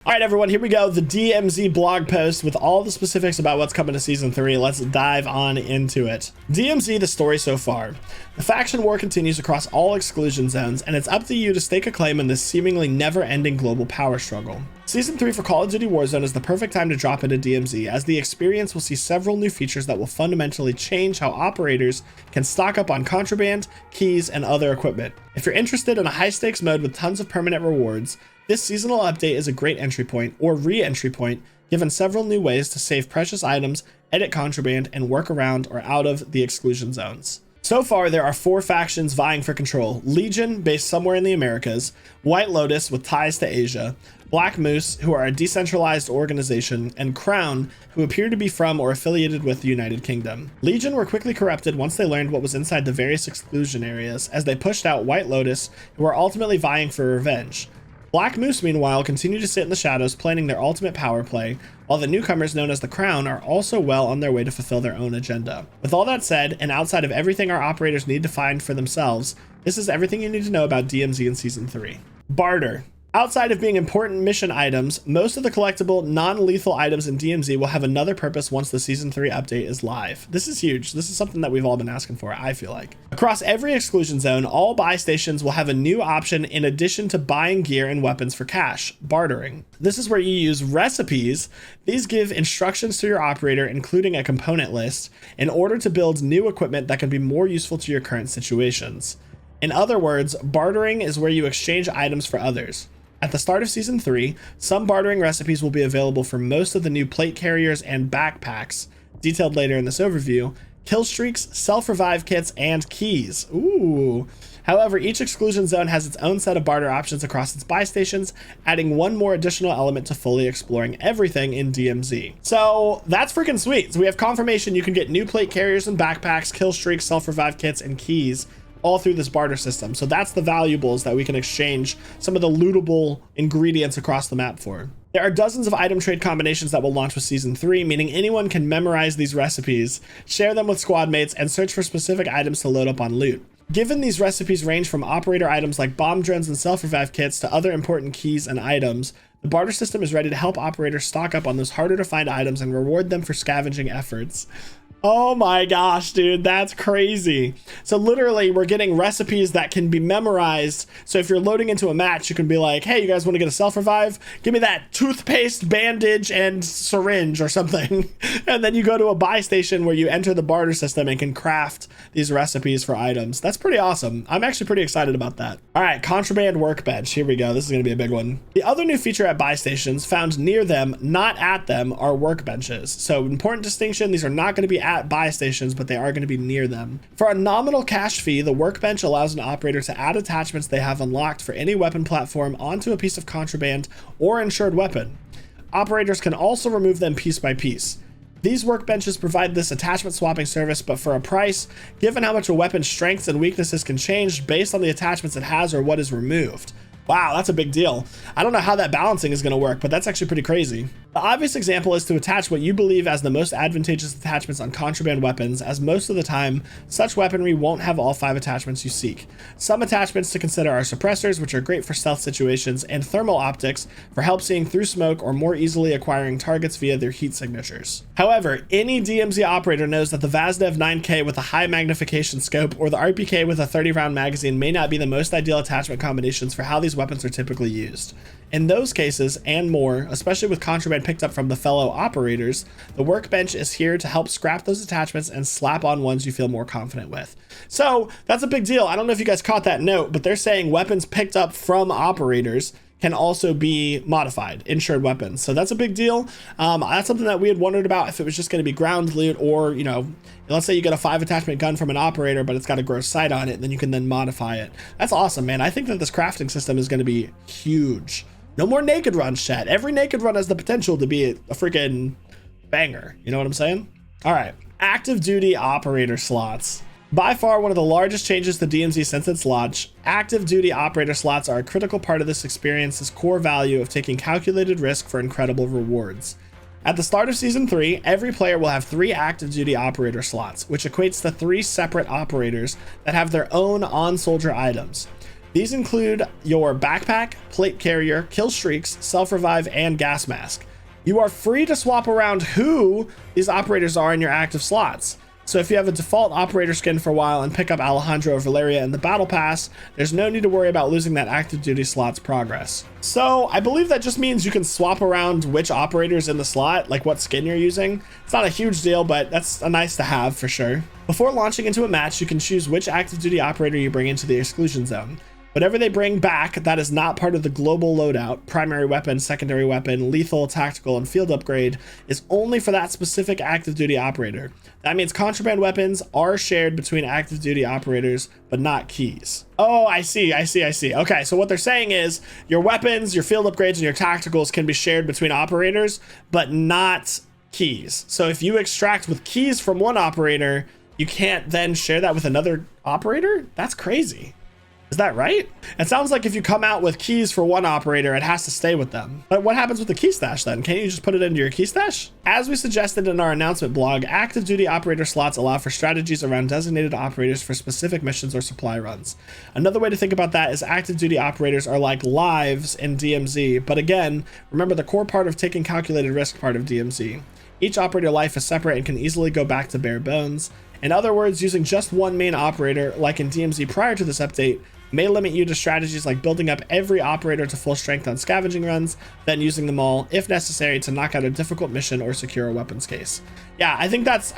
All right, everyone, here we go. The DMZ blog post with all the specifics about what's coming to Season 3. Let's dive on into it. DMZ, the story so far. The faction war continues across all exclusion zones, and it's up to you to stake a claim in this seemingly never-ending global power struggle. Season 3 for Call of Duty Warzone is the perfect time to drop into DMZ, as the experience will see several new features that will fundamentally change how operators can stock up on contraband, keys, and other equipment. If you're interested in a high-stakes mode with tons of permanent rewards, this seasonal update is a great entry point, or re-entry point, given several new ways to save precious items, edit contraband, and work around or out of the exclusion zones. So far, there are 4 factions vying for control: Legion, based somewhere in the Americas; White Lotus, with ties to Asia; Black Moose, who are a decentralized organization; and Crown, who appear to be from or affiliated with the United Kingdom. Legion were quickly corrupted once they learned what was inside the various exclusion areas, as they pushed out White Lotus, who are ultimately vying for revenge. Black Moose, meanwhile, continue to sit in the shadows planning their ultimate power play, while the newcomers known as the Crown are also well on their way to fulfill their own agenda. With all that said, and outside of everything our operators need to find for themselves, this is everything you need to know about DMZ in Season 3. Barter. Outside of being important mission items, most of the collectible, non-lethal items in DMZ will have another purpose once the Season 3 update is live. This is huge. This is something that we've all been asking for, I feel like. Across every exclusion zone, all buy stations will have a new option in addition to buying gear and weapons for cash: bartering. This is where you use recipes. These give instructions to your operator, including a component list, in order to build new equipment that can be more useful to your current situations. In other words, bartering is where you exchange items for others. At the start of Season 3, some bartering recipes will be available for most of the new plate carriers and backpacks, detailed later in this overview, kill streaks, self-revive kits, and keys. Ooh. However, each exclusion zone has its own set of barter options across its buy stations, adding one more additional element to fully exploring everything in DMZ. So that's freaking sweet. So we have confirmation you can get new plate carriers and backpacks, kill streaks, self-revive kits, and keys all through this barter system. So that's the valuables that we can exchange some of the lootable ingredients across the map for. There are dozens of item trade combinations that will launch with Season 3, meaning anyone can memorize these recipes, share them with squad mates, and search for specific items to load up on loot. Given these recipes range from operator items like bomb drones and self-revive kits to other important keys and items, the barter system is ready to help operators stock up on those harder to find items and reward them for scavenging efforts. Oh my gosh, dude, that's crazy. So literally we're getting recipes that can be memorized. So if you're loading into a match, you can be like, hey, you guys want to get a self-revive? Give me that toothpaste, bandage, and syringe or something. And then you go to a buy station where you enter the barter system and can craft these recipes for items. That's pretty awesome. I'm actually pretty excited about that. All right, Contraband workbench. Here we go. This is going to be a big one. The other new feature at buy stations, found near them, not at them, are workbenches. So important distinction, these are not going to be at buy stations, but they are going to be near them. For a nominal cash fee, the workbench allows an operator to add attachments they have unlocked for any weapon platform onto a piece of contraband or insured weapon. Operators can also remove them piece by piece. These workbenches provide this attachment swapping service, but for a price, given how much a weapon's strengths and weaknesses can change based on the attachments it has or what is removed. Wow, that's a big deal. I don't know how that balancing is going to work, but that's actually pretty crazy. The obvious example is to attach what you believe as the most advantageous attachments on contraband weapons, as most of the time, such weaponry won't have all 5 attachments you seek. Some attachments to consider are suppressors, which are great for stealth situations, and thermal optics for help seeing through smoke or more easily acquiring targets via their heat signatures. However, any DMZ operator knows that the Vazdev 9K with a high magnification scope or the RPK with a 30-round magazine may not be the most ideal attachment combinations for how these weapons are typically used. In those cases and more, especially with contraband picked up from the fellow operators, the workbench is here to help scrap those attachments and slap on ones you feel more confident with. So that's a big deal. I don't know if you guys caught that note, but they're saying weapons picked up from operators can also be modified, insured weapons. So that's a big deal. That's something that we had wondered about, if it was just going to be ground loot, or, you know, let's say you get a 5 attachment gun from an operator, but it's got a gross sight on it, and then you can then modify it. That's awesome, man. I think that this crafting system is going to be huge. No more naked runs, chat. Every naked run has the potential to be a freaking banger. You know what I'm saying? All right, active duty operator slots. By far one of the largest changes to DMZ since its launch, active duty operator slots are a critical part of this experience's core value of taking calculated risk for incredible rewards. At the start of Season 3, every player will have 3 active duty operator slots, which equates to 3 separate operators that have their own on-soldier items. These include your backpack, plate carrier, kill streaks, self-revive, and gas mask. You are free to swap around who these operators are in your active slots. So if you have a default operator skin for a while and pick up Alejandro or Valeria in the battle pass, there's no need to worry about losing that active duty slot's progress. So I believe that just means you can swap around which operators in the slot, like what skin you're using. It's not a huge deal, but that's a nice to have for sure. Before launching into a match, you can choose which active duty operator you bring into the exclusion zone. Whatever they bring back that is not part of the global loadout, primary weapon, secondary weapon, lethal, tactical, and field upgrade, is only for that specific active duty operator. That means contraband weapons are shared between active duty operators, but not keys. Oh, I see. Okay, so what they're saying is your weapons, your field upgrades, and your tacticals can be shared between operators, but not keys. So if you extract with keys from one operator, you can't then share that with another operator? That's crazy. Is that right? It sounds like if you come out with keys for one operator, it has to stay with them. But what happens with the key stash then? Can't you just put it into your key stash? As we suggested in our announcement blog, active duty operator slots allow for strategies around designated operators for specific missions or supply runs. Another way to think about that is active duty operators are like lives in DMZ, but again, remember the core part of taking calculated risk part of DMZ. Each operator life is separate and can easily go back to bare bones. In other words, using just one main operator, like in DMZ prior to this update, may limit you to strategies like building up every operator to full strength on scavenging runs, then using them all, if necessary, to knock out a difficult mission or secure a weapons case. Yeah, I think that's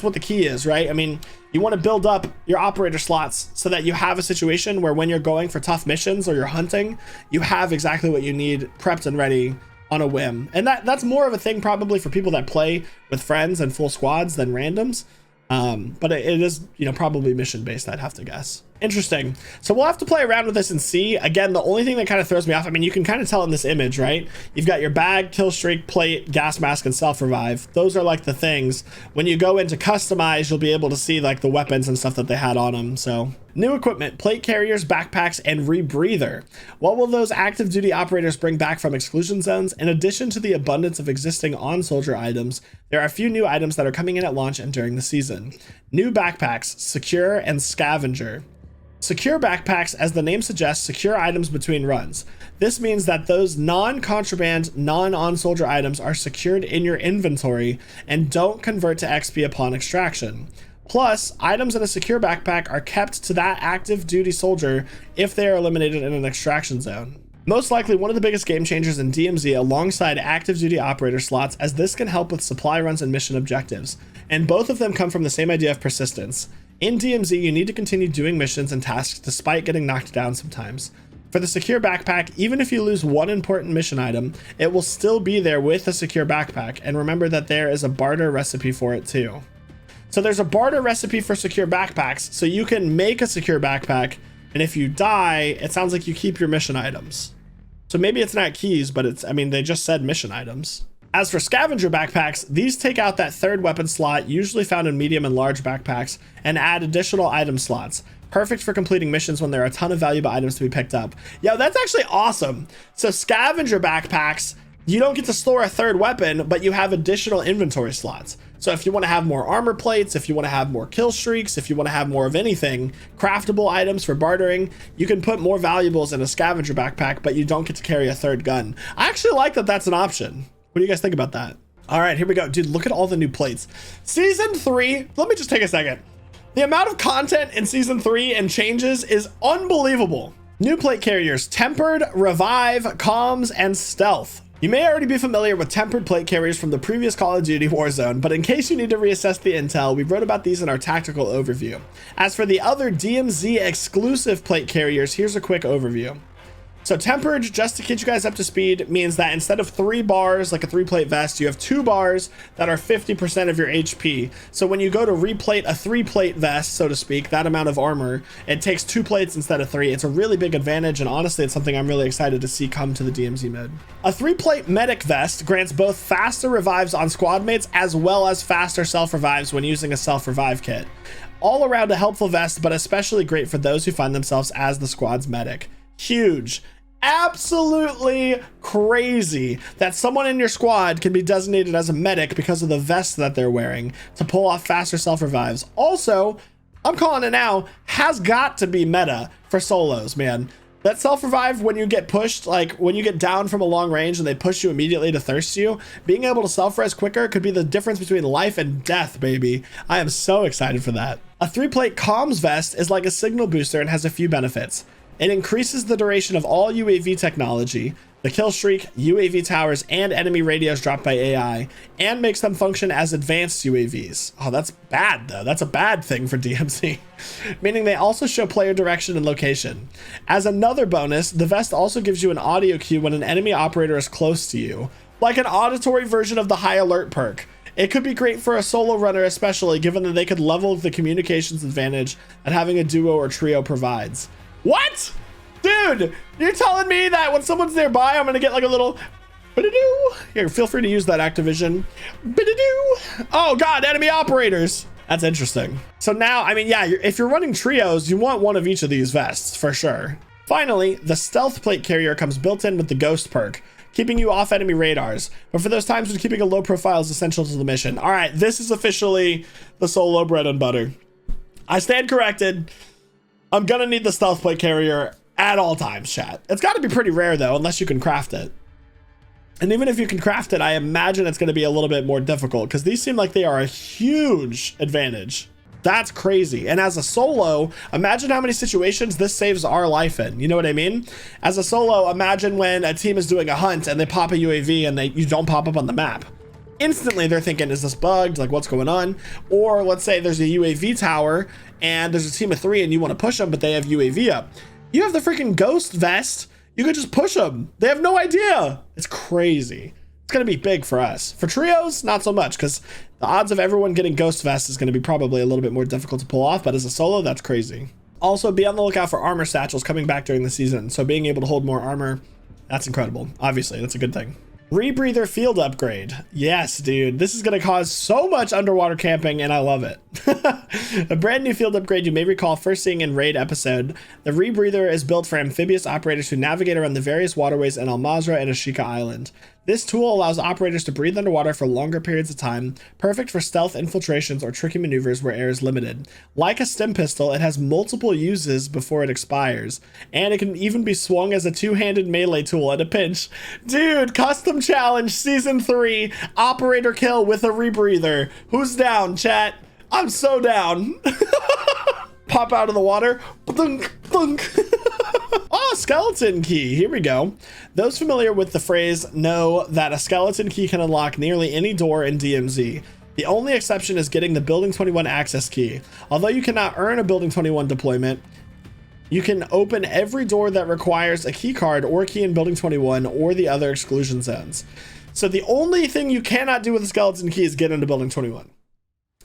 what the key is, right? I mean, you want to build up your operator slots so that you have a situation where when you're going for tough missions or you're hunting, you have exactly what you need prepped and ready on a whim. And that's more of a thing probably for people that play with friends and full squads than randoms. But it is, probably mission based, I'd have to guess. Interesting. So we'll have to play around with this and see. Again, the only thing that kind of throws me off, I mean, you can kind of tell in this image, right? You've got your bag, kill streak, plate, gas mask, and self-revive. Those are like the things. When you go into customize, you'll be able to see like the weapons and stuff that they had on them. So new equipment, plate carriers, backpacks, and rebreather. What will those active duty operators bring back from exclusion zones? In addition to the abundance of existing on-soldier items, there are a few new items that are coming in at launch and during the season. New backpacks, secure and scavenger. Secure backpacks, as the name suggests, secure items between runs. This means that those non-contraband, non-on-soldier items are secured in your inventory and don't convert to XP upon extraction. Plus, items in a secure backpack are kept to that active duty soldier if they are eliminated in an extraction zone. Most likely one of the biggest game changers in DMZ alongside active duty operator slots, as this can help with supply runs and mission objectives. And both of them come from the same idea of persistence. In DMZ, you need to continue doing missions and tasks despite getting knocked down sometimes. For the secure backpack, even if you lose one important mission item, it will still be there with a secure backpack, and remember that there is a barter recipe for it too. So there's a barter recipe for secure backpacks, so you can make a secure backpack, and if you die, it sounds like you keep your mission items. So maybe it's not keys, but they just said mission items. As for scavenger backpacks, these take out that third weapon slot, usually found in medium and large backpacks, and add additional item slots. Perfect for completing missions when there are a ton of valuable items to be picked up. Yo, that's actually awesome. So scavenger backpacks, you don't get to store a third weapon, but you have additional inventory slots. So if you want to have more armor plates, if you want to have more kill streaks, if you want to have more of anything, craftable items for bartering, you can put more valuables in a scavenger backpack, but you don't get to carry a third gun. I actually like that that's an option. What do you guys think about that? All right, here we go. Dude, look at all the new plates. Season 3, let me just take a second. The amount of content in Season 3 and changes is unbelievable. New plate carriers, tempered, revive, comms, and stealth. You may already be familiar with tempered plate carriers from the previous Call of Duty Warzone, but in case you need to reassess the intel, we wrote about these in our tactical overview. As for the other DMZ exclusive plate carriers, here's a quick overview. So tempered, just to get you guys up to speed, means that instead of 3 bars, like a 3-plate vest, you have 2 bars that are 50% of your HP. So when you go to replate a 3-plate vest, so to speak, that amount of armor, it takes 2 plates instead of 3. It's a really big advantage, and honestly, it's something I'm really excited to see come to the DMZ mode. A 3-plate medic vest grants both faster revives on squad mates as well as faster self-revives when using a self-revive kit. All around a helpful vest, but especially great for those who find themselves as the squad's medic. Huge. Absolutely crazy that someone in your squad can be designated as a medic because of the vest that they're wearing to pull off faster self-revives. Also, I'm calling it now, has got to be meta for solos, man. That self-revive when you get pushed, like when you get down from a long range and they push you immediately to thirst you, being able to self-res quicker could be the difference between life and death, baby. I am so excited for that. A 3-plate comms vest is like a signal booster and has a few benefits. It increases the duration of all UAV technology, the kill streak, UAV towers, and enemy radios dropped by AI, and makes them function as advanced UAVs. Oh, that's bad though. That's a bad thing for DMZ. Meaning they also show player direction and location. As another bonus, the vest also gives you an audio cue when an enemy operator is close to you, like an auditory version of the high alert perk. It could be great for a solo runner, especially given that they could level the communications advantage that having a duo or trio provides. What? Dude, you're telling me that when someone's nearby, I'm gonna get like a little ba-da-doo? Here, feel free to use that, Activision. Ba-da-doo. Oh God, enemy operators. That's interesting. So now, I mean, yeah, if you're running trios, you want one of each of these vests for sure. Finally, the stealth plate carrier comes built in with the ghost perk, keeping you off enemy radars. But for those times when keeping a low profile is essential to the mission. All right, this is officially the solo bread and butter. I stand corrected. I'm gonna need the stealth plate carrier at all times, chat. It's got to be pretty rare though, unless you can craft it. And even if you can craft it, I imagine it's going to be a little bit more difficult because these seem like they are a huge advantage. That's crazy. And as a solo, imagine how many situations this saves our life in. You know what I mean? As a solo, imagine when a team is doing a hunt and they pop a UAV and you don't pop up on the map. Instantly they're thinking, is this bugged? Like, what's going on? Or let's say there's a UAV tower and there's a team of 3 and you want to push them, but they have UAV up. You have the freaking ghost vest. You could just push them. They have no idea. It's crazy. It's going to be big for us. For trios, not so much, because the odds of everyone getting ghost vest is going to be probably a little bit more difficult to pull off, but as a solo, that's crazy. Also, be on the lookout for armor satchels coming back during the season. So being able to hold more armor, that's incredible. Obviously, that's a good thing. Rebreather field upgrade. Yes, dude, this is going to cause so much underwater camping and I love it. A brand new field upgrade you may recall first seeing in Raid episode. The Rebreather is built for amphibious operators who navigate around the various waterways in Al Mazrah and Ashika Island. This tool allows operators to breathe underwater for longer periods of time, perfect for stealth infiltrations or tricky maneuvers where air is limited. Like a stim pistol, it has multiple uses before it expires, and it can even be swung as a two-handed melee tool at a pinch. Dude, custom challenge season 3, operator kill with a rebreather. Who's down, chat? I'm so down. Pop out of the water. Thunk, thunk. Oh, skeleton key. Here we go. Those familiar with the phrase know that a skeleton key can unlock nearly any door in DMZ. The only exception is getting the Building 21 access key. Although you cannot earn a Building 21 deployment, you can open every door that requires a key card or key in Building 21 or the other exclusion zones. So the only thing you cannot do with a skeleton key is get into Building 21.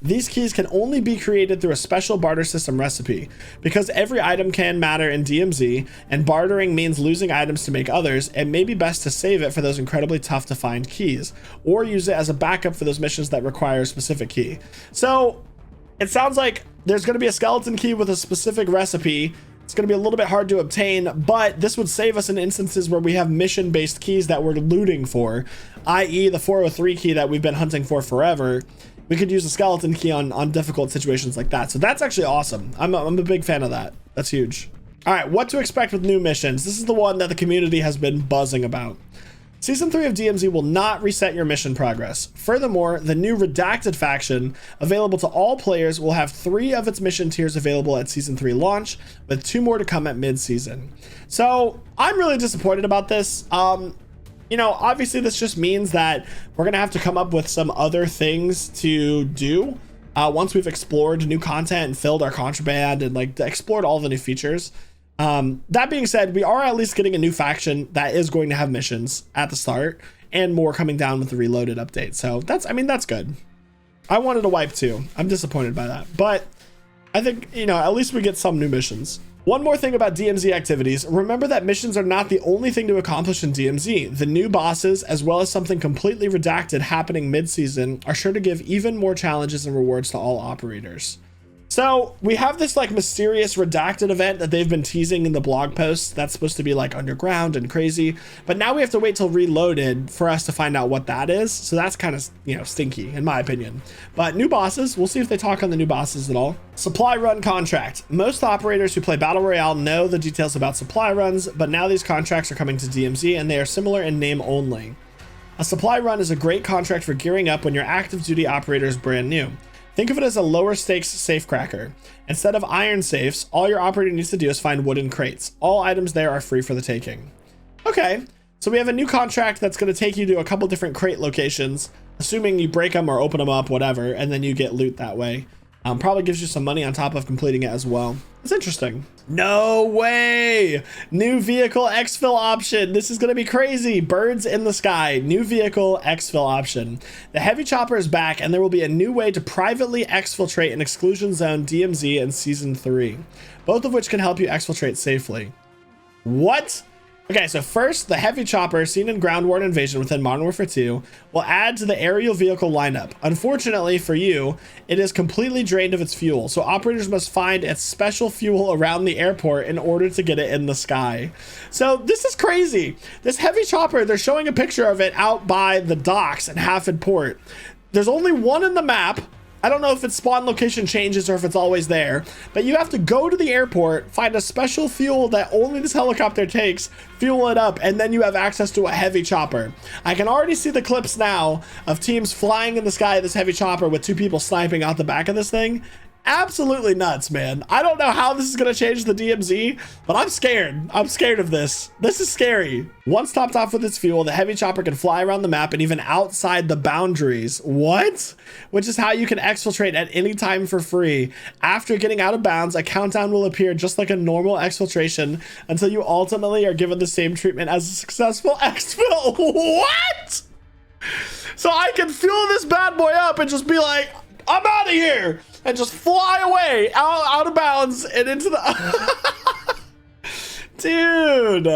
These keys can only be created through a special barter system recipe. Because every item can matter in DMZ, and bartering means losing items to make others, it may be best to save it for those incredibly tough to find keys, or use it as a backup for those missions that require a specific key. So it sounds like there's going to be a skeleton key with a specific recipe. It's going to be a little bit hard to obtain, but this would save us in instances where we have mission-based keys that we're looting for, i.e. the 403 key that we've been hunting for forever. We could use a skeleton key on difficult situations like that. So that's actually awesome. I'm a big fan of that. That's huge. All right, what to expect with new missions. This is the one that the community has been buzzing about. Season 3 of DMZ will not reset your mission progress. Furthermore, the new Redacted faction, available to all players, will have 3 of its mission tiers available at Season 3 launch, with 2 more to come at mid-season. So I'm really disappointed about this. You know, obviously this just means that we're going to have to come up with some other things to do once we've explored new content and filled our contraband and like explored all the new features. That being said, we are at least getting a new faction that is going to have missions at the start and more coming down with the Reloaded update. So that's good. I wanted a wipe too. I'm disappointed by that, but I think, you know, at least we get some new missions. One more thing about DMZ activities, remember that missions are not the only thing to accomplish in DMZ. The new bosses, as well as something completely redacted happening mid-season, are sure to give even more challenges and rewards to all operators. So we have this like mysterious redacted event that they've been teasing in the blog posts that's supposed to be like underground and crazy, but now we have to wait till Reloaded for us to find out what that is. So that's kind of, you know, stinky in my opinion. But new bosses, we'll see if they talk on the new bosses at all. Supply run contract. Most operators who play Battle Royale know the details about supply runs, but now these contracts are coming to DMZ and they are similar in name only. A supply run is a great contract for gearing up when your active duty operator is brand new. Think of it as a lower stakes safecracker. Instead of iron safes, all your operator needs to do is find wooden crates. All items there are free for the taking. Okay, so we have a new contract that's going to take you to a couple different crate locations, assuming you break them or open them up, whatever, and then you get loot that way. Probably gives you some money on top of completing it as well. It's interesting. No way! New vehicle exfil option. This is gonna be crazy. Birds in the sky. New vehicle exfil option. The heavy chopper is back, and there will be a new way to privately exfiltrate an exclusion zone DMZ in season 3, both of which can help you exfiltrate safely. What? Okay, so first, the heavy chopper seen in Ground War and Invasion within Modern Warfare 2 will add to the aerial vehicle lineup. Unfortunately for you, it is completely drained of its fuel, so operators must find its special fuel around the airport in order to get it in the sky. So this is crazy. This heavy chopper, they're showing a picture of it out by the docks in Hafford Port. There's only one in the map. I don't know if its spawn location changes or if it's always there, but you have to go to the airport, find a special fuel that only this helicopter takes, fuel it up, and then you have access to a heavy chopper. I can already see the clips now of teams flying in the sky of this heavy chopper with 2 people sniping out the back of this thing. Absolutely nuts, man. I don't know how this is going to change the DMZ, but I'm scared. I'm scared of this. This is scary. Once topped off with its fuel, the heavy chopper can fly around the map and even outside the boundaries. What? Which is how you can exfiltrate at any time for free. After getting out of bounds, a countdown will appear just like a normal exfiltration until you ultimately are given the same treatment as a successful exfil. What? So I can fuel this bad boy up and just be like, I'm out of here, and just fly away out of bounds and into the dude,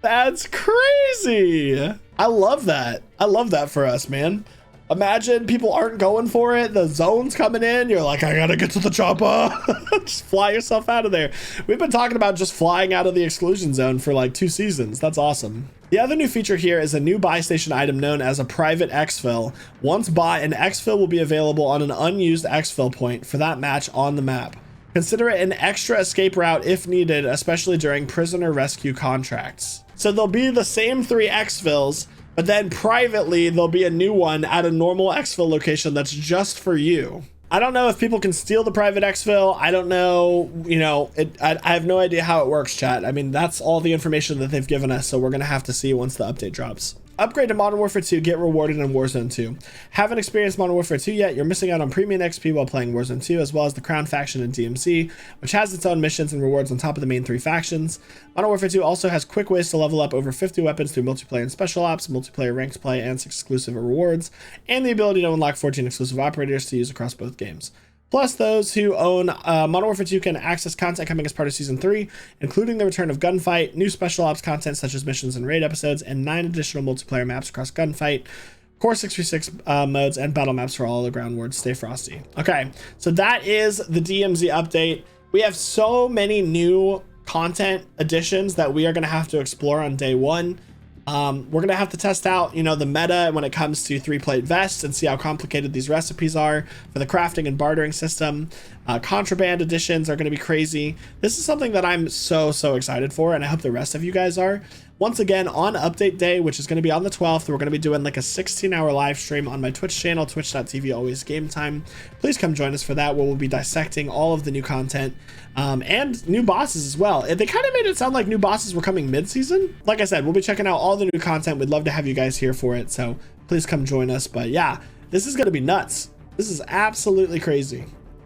that's crazy. I love that. I love that for us, man. Imagine people aren't going for it, the zone's coming in, you're like, I gotta get to the chopper. Just fly yourself out of there. We've been talking about just flying out of the exclusion zone for like 2 seasons. That's awesome. The other new feature here is a new buy station item known as a private exfil. Once bought, an exfil will be available on an unused exfil point for that match on the map. Consider it an extra escape route if needed, especially during prisoner rescue contracts. So there'll be the same 3 exfils, but then privately there'll be a new one at a normal exfil location that's just for you. I don't know if people can steal the private exfil. I don't know, you know, I have no idea how it works, chat. I mean, that's all the information that they've given us, so we're gonna have to see once the update drops. Upgrade to Modern Warfare 2, get rewarded in Warzone 2. Haven't experienced Modern Warfare 2 yet, you're missing out on premium XP while playing Warzone 2, as well as the Crown faction in DMZ, which has its own missions and rewards on top of the main 3 factions. Modern Warfare 2 also has quick ways to level up over 50 weapons through multiplayer and special ops, multiplayer ranked play, and exclusive rewards, and the ability to unlock 14 exclusive operators to use across both games. Plus, those who own Modern Warfare 2 can access content coming as part of Season 3, including the return of Gunfight, new special ops content such as missions and raid episodes, and 9 additional multiplayer maps across Gunfight, Core 6v6 modes, and battle maps for all the ground wards. Stay frosty. Okay, so that is the DMZ update. We have so many new content additions that we are going to have to explore on day 1. We're gonna have to test out, you know, the meta when it comes to 3-plate vests and see how complicated these recipes are for the crafting and bartering system. Contraband additions are gonna be crazy. This is something that I'm so excited for, and I hope the rest of you guys are. Once again, on update day, which is going to be on the 12th, we're going to be doing like a 16-hour live stream on my Twitch channel, twitch.tv always game time. Please come join us for that, where we'll be dissecting all of the new content and new bosses as well. They kind of made it sound like new bosses were coming mid-season. Like I said, we'll be checking out all the new content. We'd love to have you guys here for it, so please come join us. But yeah, this is going to be nuts. This is absolutely crazy.